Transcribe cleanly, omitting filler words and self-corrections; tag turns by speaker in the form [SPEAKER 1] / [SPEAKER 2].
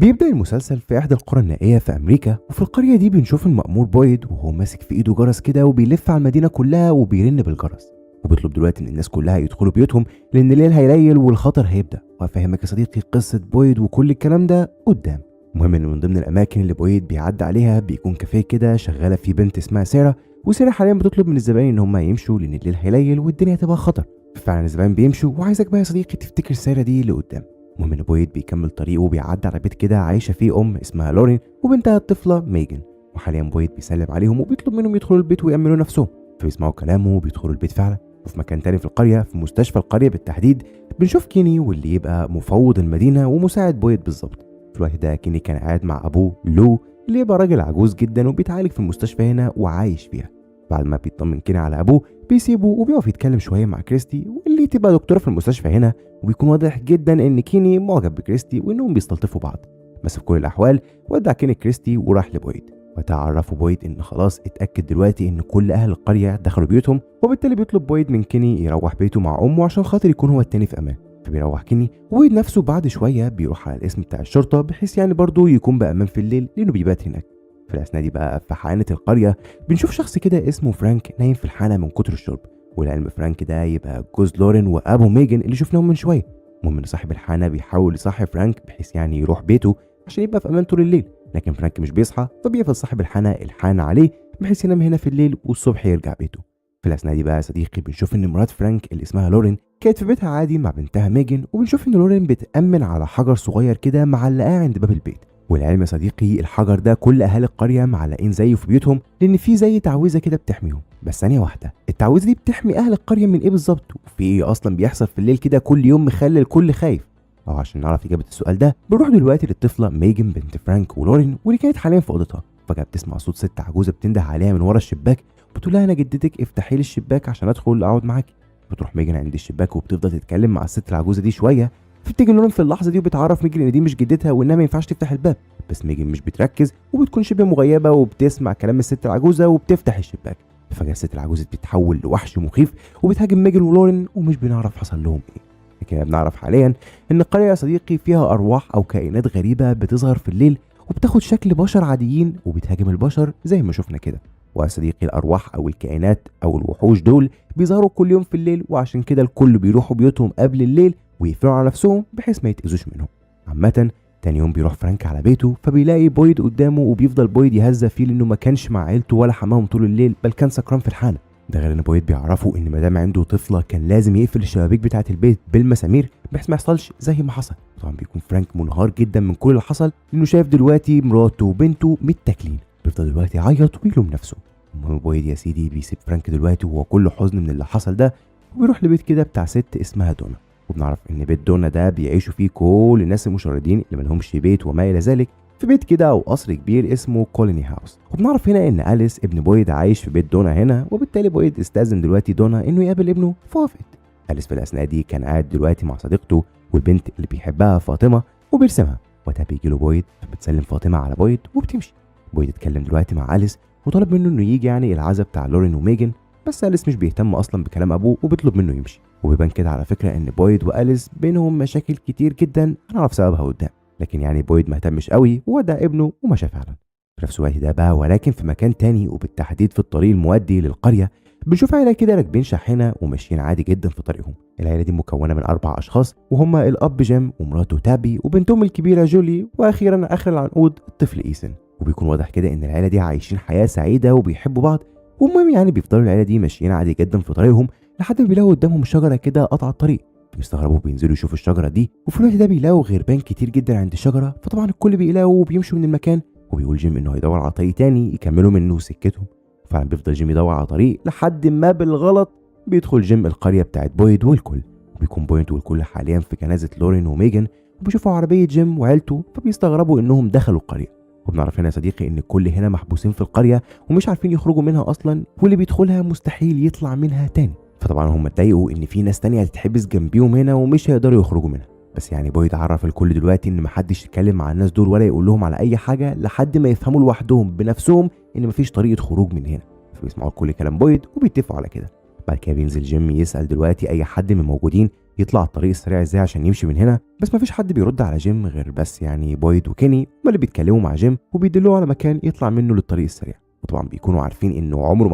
[SPEAKER 1] بيبدأ المسلسل في إحدى القرى النائية في أمريكا، وفي القرية دي بنشوف المأمور بويد وهو ماسك في إيده جرس كده وبيلف على المدينة كلها وبيرن بالجرس، وبيطلب دلوقتي إن الناس كلها يدخلوا بيوتهم لأن الليل هيليل والخطر هيبدأ. وهفهمك يا صديقي قصة بويد وكل الكلام ده قدام. المهم إن من ضمن الأماكن اللي بويد بيعدي عليها بيكون كافيه كده شغالة فيه بنت اسمها سارة، وسارة حاليا بتطلب من الزبائن إن هم يمشوا لأن الليل هيليل والدنيا هتبقى خطر. فعلا الزبائن بيمشوا، وعايزك بقى يا صديقي تفتكر سارة دي لقدام. المهم ان بويد بيكمل طريقه وبيعدي على بيت كده عايشه فيه اسمها لورين وبنتها الطفله ميجن، وحاليا بويد بيسلم عليهم وبيطلب منهم يدخلوا البيت ويأمنوا نفسهم. فبيسمعوا كلامه وبيدخلوا البيت فعلا. وفي مكان تاني في القريه، في مستشفى القريه بالتحديد، بنشوف كيني واللي يبقى مفوض المدينه ومساعد بويد بالظبط. في الوقت ده كيني كان قاعد مع ابوه لو، اللي يبقى راجل عجوز جدا وبيتعالج في المستشفى هنا وعايش فيها. بعد ما بيطمن كيني على ابوه بيسيبه وبيقف يتكلم شويه مع كريستي واللي تبقى دكتوره في المستشفى هنا، وبيكون واضح جدا ان كيني معجب بكريستي وانهم بيستلطفوا بعض. بس في كل الاحوال ودع كيني كريستي وراح لبويد، وتعرفوا بويد ان خلاص اتاكد دلوقتي ان كل اهل القريه دخلوا بيوتهم، وبالتالي بيطلب بويد من كيني يروح بيته مع امه عشان خاطر يكون هو التاني في امان. فبيروح كيني، وبويد نفسه بعد شويه بيروح على الاسم بتاع الشرطه بحيث يعني برضه يكون بامان في الليل لانه بيبات هناك. في الاثناء دي بقى في حانه القريه بنشوف شخص كده اسمه فرانك نايم في الحانه من كتر الشرب، والعلم فرانك ده يبقى جوز لورين وابو ميجن اللي شفناهم من شويه. المهم ان صاحب الحانه بيحاول يصحي فرانك بحيث يعني يروح بيته عشان يبقى في امان طول الليل، لكن فرانك مش بيصحى، فبيقفل صاحب الحانه عليه بحيث ينام هنا في الليل والصبح يرجع بيته. في الاثناء دي بقى يا صديقي بنشوف ان مرات فرانك اللي اسمها لورين كانت في بيتها عادي مع بنتها ميجن، وبنشوف ان لورين بتأمن على حجر صغير كده معلقاه عند باب البيت. والعلم يا صديقي الحجر ده كل اهالي القريه معلقين زيه في بيوتهم لان في زي تعويذه كده بتحميهم. بس ثانيه واحده، التعويذه دي بتحمي اهل القريه من ايه بالظبط؟ وفي ايه اصلا بيحصل في الليل كده كل يوم مخلي الكل خايف؟ عشان نعرف اجابه السؤال ده بنروح دلوقتي للطفله ميجن بنت فرانك ولورين، واللي كانت حاليا في اوضتها. فجاه بتسمع صوت ست عجوزه بتنده عليها من ورا الشباك، بتقول لها انا جدتك افتحي لي الشباك عشان ادخل اقعد معاكي. بتروح ميجن عند الشباك وبتفضل تتكلم مع الست العجوزه دي شويه. فبتيجي لورين في اللحظه دي وبتعرف ميجن ان دي مش جدتها وانها ما ينفعش تفتح الباب، بس ميجن مش بتركز وبتكون شبه مغيبه وبتسمع كلام الست العجوزه وبتفتح الشباك. فجاه الست العجوزه بتتحول لوحش مخيف وبتهاجم ميجن ولورين، ومش بنعرف حصل لهم ايه. لكن بنعرف حاليا ان القريه يا صديقي فيها ارواح او كائنات غريبه بتظهر في الليل وبتاخد شكل بشر عاديين وبتهاجم البشر زي ما شفنا كده. ويا صديقي الارواح او الكائنات او الوحوش دول بيظهروا كل يوم في الليل، وعشان كده الكل بيروحوا بيوتهم قبل الليل ويقفلوا على نفسهم بحيث ما يتاذوش منهم. عامه تاني يوم بيروح فرانك على بيته، فبيلاقي بويد قدامه وبيفضل بويد يهزأ فيه لانه ما كانش مع عيلته ولا حماهم طول الليل، بل كان سكران في الحانه. ده غير ان بويد بيعرفوا ان ما دام عنده طفله كان لازم يقفل الشبابيك بتاعه البيت بالمسامير بحيث ما يحصلش زي ما حصل. طبعا بيكون فرانك منهار جدا من كل اللي حصل لانه شايف دلوقتي مراته وبنته متاكلين. بيفضل دلوقتي يعيط ويلوم نفسه. المهم بويد يا سيدي بيسيب فرانك دلوقتي وهو كله حزن من اللي حصل ده، وبيروح لبيت كده بتاع ست اسمها دونا. وبنعرف ان بيت دونا ده بيعيشوا فيه كل الناس المشردين اللي ملهمش بيت وما الى ذلك، في بيت كده او قصر كبير اسمه كولوني هاوس. وبنعرف هنا ان أليس ابن بويد عايش في بيت دونا هنا، وبالتالي بويد استأذن دلوقتي دونا انه يقابل ابنه، فوافقت. أليس في الاثناء دي كان قاعد دلوقتي مع صديقته والبنت اللي بيحبها فاطمه وبيرسمها، وقتها بيجي له بويد فبتسلم فاطمه على بويد وبتمشي. بويد اتكلم دلوقتي مع أليس وطلب منه انه يجي يعني العزا بتاع لورين وميجن، بس أليس مش بيهتم اصلا بكلام ابوه وبيطلب منه يمشي. وبيبان كده على فكره ان بويد وأليس بينهم مشاكل كتير جدا هنعرف سببها قدام، لكن يعني بويد ما اهتمش قوي وودع ابنه ومشى فعلا. في نفس الوقت ده بقى ولكن في مكان تاني وبالتحديد في الطريق المؤدي للقريه بنشوف عيله كده راكبين شاحنه وماشيين عادي جدا في طريقهم. العيله دي مكونه من 4 اشخاص، وهما الاب جيم ومراته تابي وبنتهم الكبيره جولي، واخيرا اخر العنقود الطفل ايسن. وبيكون واضح كده ان العيله دي عايشين حياه سعيده وبيحبوا بعض. والمهم يعني بيفضلوا العيله دي ماشيين عادي جدا في طريقهم لحد ما بيلاقوا قدامهم شجره كده قطع الطريق. بيستغربوا بينزلوا يشوفوا الشجره دي، وفي الوقت ده بيلاقوا غربان كتير جدا عند الشجره، فطبعا الكل بيقلقوا وبيمشوا من المكان. وبيقول جيم انه هيدور على طريق تاني يكملوا منه سكتهم. فعلا بيفضل جيم يدور على طريق لحد ما بالغلط بيدخل جيم القريه بتاعت بويد والكل. وبيكون بويد والكل حاليا في جنازه لورين وميجن، وبيشوفوا عربيه جيم وعيلته فبيستغربوا انهم دخلوا القريه. وبنعرف هنا يا صديقي ان الكل هنا محبوسين في القريه ومش عارفين يخرجوا منها اصلا، واللي بيدخلها مستحيل يطلع منها تاني. فطبعا هم اتضايقوا ان في ناس تانية هتتحبس جنبيهم هنا ومش هيقدروا يخرجوا منها. بس يعني بويد عرف الكل دلوقتي ان محدش يتكلم مع الناس دول ولا يقول لهم على اي حاجه لحد ما يفهموا لوحدهم بنفسهم ان مفيش طريقه خروج من هنا. فبيسمعوا كل كلام بويد وبيتفقوا على كده. بعد كده بينزل جيم يسال دلوقتي اي حد من الموجودين يطلع الطريق السريع ازاي عشان يمشي من هنا، بس مفيش حد بيرد على جيم غير بس يعني بويد وكيني هما اللي بيتكلموا مع جيم وبيدلوه على مكان يطلع منه للطريق السريع. وطبعا بيكونوا عارفين انه عمره